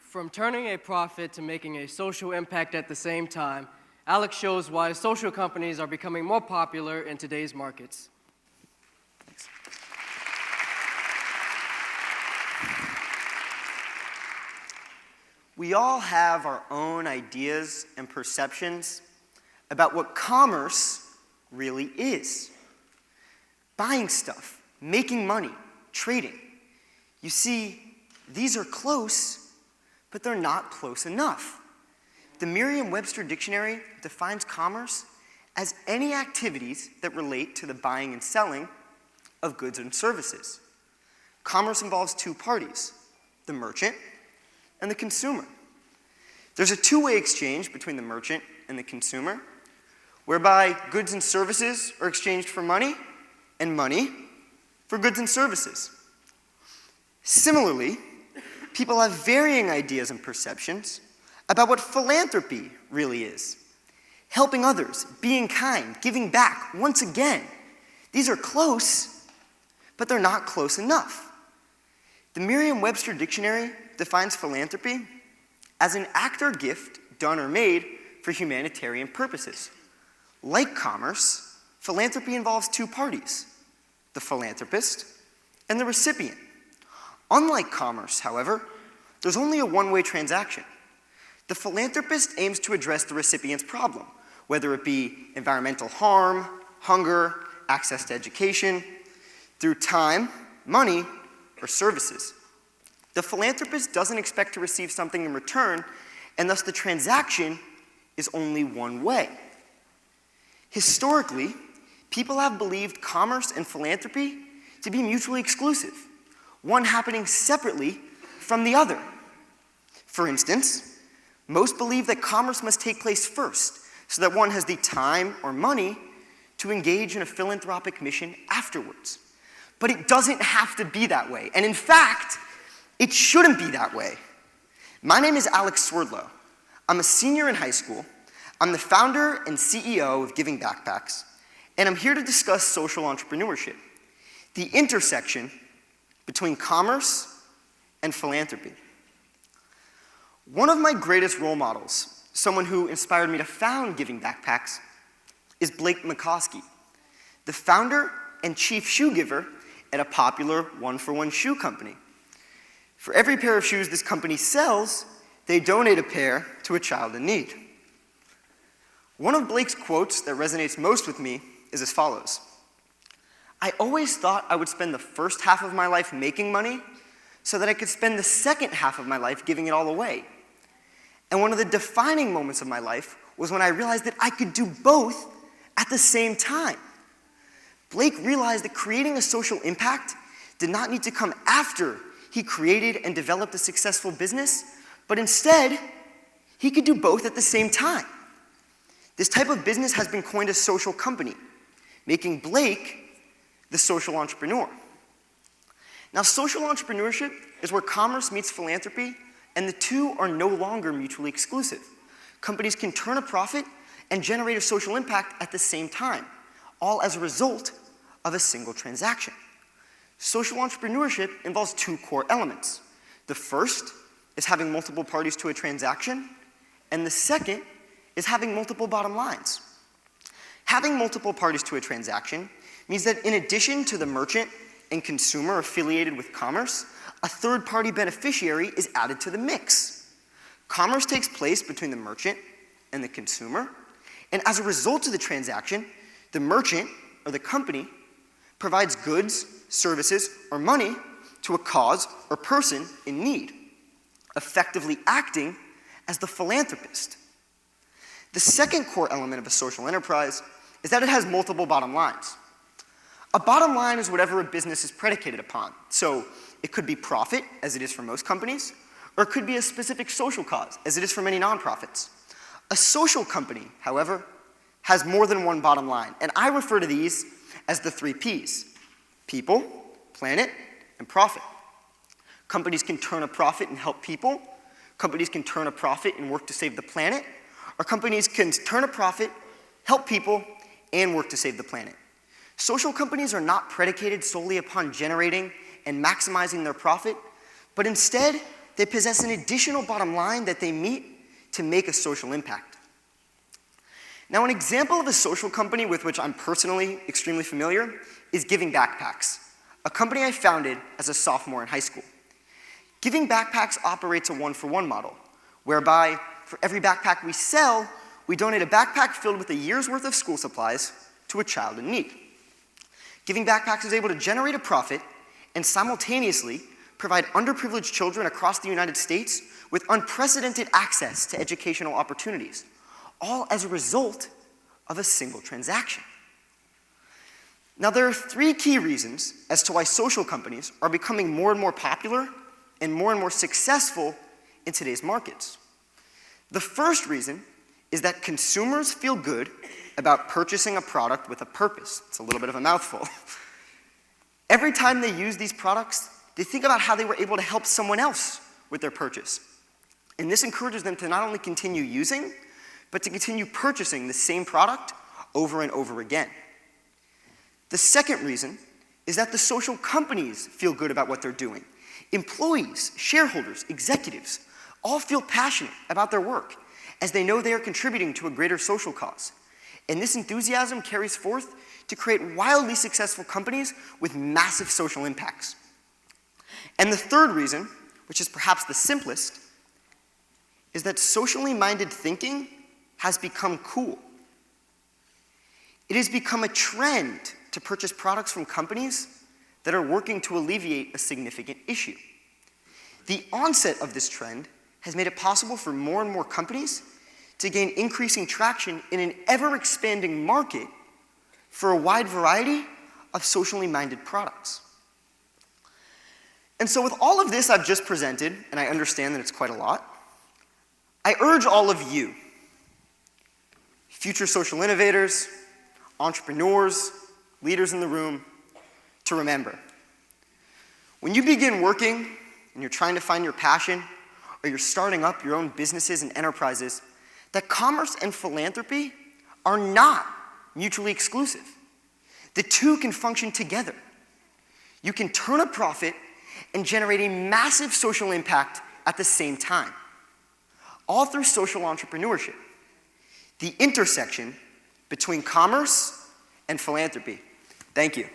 From turning a profit to making a social impact at the same time, Alex shows why social companies are becoming more popular in today's markets. Thanks. We all have our own ideas and perceptions about what commerce really is. Buying stuff, making money, trading. You see, these are close, but they're not close enough. The Merriam-Webster dictionary defines commerce as any activities that relate to the buying and selling of goods and services. Commerce involves two parties, the merchant and the consumer. There's a two-way exchange between the merchant and the consumer, whereby goods and services are exchanged for money and money for goods and services. Similarly, people have varying ideas and perceptions about what philanthropy really is. Helping others, being kind, giving back, once again. These are close, but they're not close enough. The Merriam-Webster dictionary defines philanthropy as an act or gift done or made for humanitarian purposes. Like commerce, philanthropy involves two parties, the philanthropist and the recipient. Unlike commerce, however, there's only a one-way transaction. The philanthropist aims to address the recipient's problem, whether it be environmental harm, hunger, access to education, through time, money, or services. The philanthropist doesn't expect to receive something in return, and thus the transaction is only one way. Historically, people have believed commerce and philanthropy to be mutually exclusive, one happening separately from the other. For instance, most believe that commerce must take place first, so that one has the time or money to engage in a philanthropic mission afterwards. But it doesn't have to be that way, and in fact, it shouldn't be that way. My name is Alex Swerdlow. I'm a senior in high school. I'm the founder and CEO of Giving Backpacks, and I'm here to discuss social entrepreneurship, the intersection between commerce and philanthropy. One of my greatest role models, someone who inspired me to found Giving Backpacks, is Blake McCoskey, the founder and chief shoe giver at a popular one-for-one shoe company. For every pair of shoes this company sells, they donate a pair to a child in need. One of Blake's quotes that resonates most with me is as follows: "I always thought I would spend the first half of my life making money so that I could spend the second half of my life giving it all away. And one of the defining moments of my life was when I realized that I could do both at the same time." Blake realized that creating a social impact did not need to come after he created and developed a successful business, but instead, he could do both at the same time. This type of business has been coined a social company, making Blake the social entrepreneur. Now, social entrepreneurship is where commerce meets philanthropy, and the two are no longer mutually exclusive. Companies can turn a profit and generate a social impact at the same time, all as a result of a single transaction. Social entrepreneurship involves two core elements. The first is having multiple parties to a transaction, and the second is having multiple bottom lines. Having multiple parties to a transaction means that in addition to the merchant and consumer affiliated with commerce, a third-party beneficiary is added to the mix. Commerce takes place between the merchant and the consumer, and as a result of the transaction, the merchant, or the company, provides goods, services, or money to a cause or person in need, effectively acting as the philanthropist. The second core element of a social enterprise is that it has multiple bottom lines. A bottom line is whatever a business is predicated upon. So it could be profit, as it is for most companies, or it could be a specific social cause, as it is for many nonprofits. A social company, however, has more than one bottom line, and I refer to these as the 3 Ps: people, planet, and profit. Companies can turn a profit and help people. Companies can turn a profit and work to save the planet. Or companies can turn a profit, help people, and work to save the planet. Social companies are not predicated solely upon generating and maximizing their profit, but instead, they possess an additional bottom line that they meet to make a social impact. Now, an example of a social company with which I'm personally extremely familiar is Giving Backpacks, a company I founded as a sophomore in high school. Giving Backpacks operates a one-for-one model, whereby for every backpack we sell, we donate a backpack filled with a year's worth of school supplies to a child in need. Giving Backpacks is able to generate a profit and simultaneously provide underprivileged children across the United States with unprecedented access to educational opportunities, all as a result of a single transaction. Now, there are 3 key reasons as to why social companies are becoming more and more popular and more successful in today's markets. The first reason is that consumers feel good about purchasing a product with a purpose. It's a little bit of a mouthful. Every time they use these products, they think about how they were able to help someone else with their purchase. And this encourages them to not only continue using, but to continue purchasing the same product over and over again. The second reason is that the social companies feel good about what they're doing. Employees, shareholders, executives all feel passionate about their work as they know they are contributing to a greater social cause. And this enthusiasm carries forth to create wildly successful companies with massive social impacts. And the third reason, which is perhaps the simplest, is that socially minded thinking has become cool. It has become a trend to purchase products from companies that are working to alleviate a significant issue. The onset of this trend has made it possible for more and more companies to gain increasing traction in an ever-expanding market for a wide variety of socially minded products. And so with all of this I've just presented, and I understand that it's quite a lot, I urge all of you, future social innovators, entrepreneurs, leaders in the room, to remember, when you begin working and you're trying to find your passion, or you're starting up your own businesses and enterprises, that commerce and philanthropy are not mutually exclusive. The two can function together. You can turn a profit and generate a massive social impact at the same time, all through social entrepreneurship, the intersection between commerce and philanthropy. Thank you.